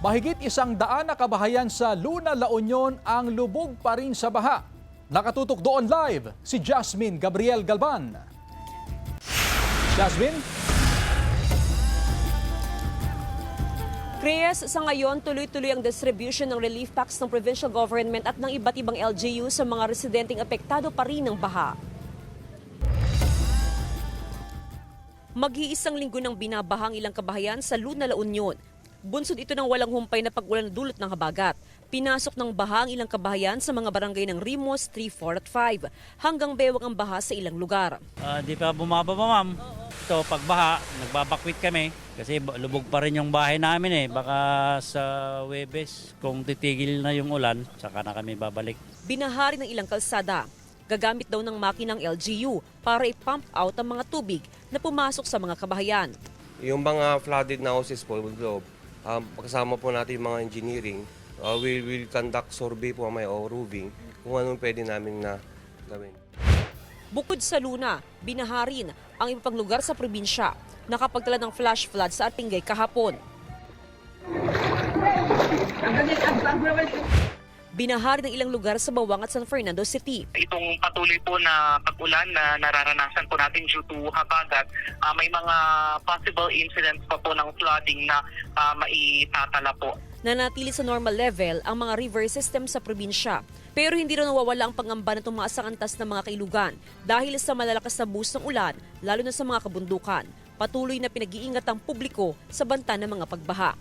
Mahigit 100 na kabahayan sa Luna, La Union ang lubog pa rin sa baha. Nakatutok doon live si Jasmine Gabriel Galban. Jasmine? Chris, sa ngayon, tuloy-tuloy ang distribution ng relief packs ng provincial government at ng iba't ibang LGU sa mga residenteng apektado pa rin ng baha. Mag-iisang linggo nang binabahang ilang kabahayan sa Luna, La Union. Bunsod ito ng walang humpay na pag-ulan na dulot ng habagat. Pinasok ng baha ang ilang kabahayan sa mga barangay ng Rimos, 3, 4 at 5. Hanggang bewang ang baha sa ilang lugar. Di pa bumababa, ma'am. Ito, pagbaha, nagbabakwit kami kasi lubog pa rin yung bahay namin eh. Baka sa Huwebes, kung titigil na yung ulan, saka na kami babalik. Binahari ng ilang kalsada. Gagamit daw ng makinang LGU para i-pump out ang mga tubig na pumasok sa mga kabahayan. Yung mga flooded na houses po, kasama po natin yung mga engineering, we will conduct survey po may o roofing kung anong pwede namin na gawin. Bukod sa Luna, binaharin ang iba pang lugar sa probinsya. Nakapagtala ng flash flood sa Atingay kahapon. Binahari ng ilang lugar sa Bawang at San Fernando City. Itong patuloy po na pag-ulan na nararanasan po natin due to habagat, may mga possible incidents pa po ng flooding na maitatala po. Nanatili sa normal level ang mga river system sa probinsya. Pero hindi rin nawawala ang pangamba na tumaas ang antas ng mga kailugan dahil sa malalakas na buhos ng ulan, lalo na sa mga kabundukan. Patuloy na pinag-iingat ang publiko sa banta ng mga pagbaha.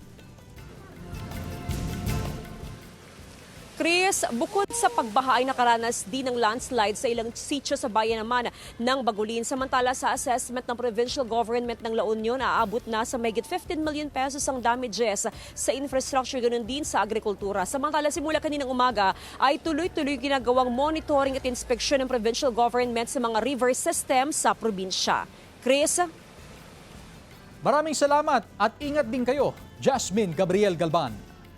Chris, bukod sa pagbaha ay nakaranas din ng landslide sa ilang sitio sa bayan naman ng Bagulin. Samantala sa assessment ng provincial government ng La Union, aabot na sa mahigit 15 million pesos ang damages sa infrastructure, ganun din sa agrikultura. Samantala simula kaninang umaga ay tuloy-tuloy ginagawang monitoring at inspeksyon ng provincial government sa mga river system sa probinsya. Chris? Maraming salamat at ingat din kayo, Jasmine Gabriel Galban.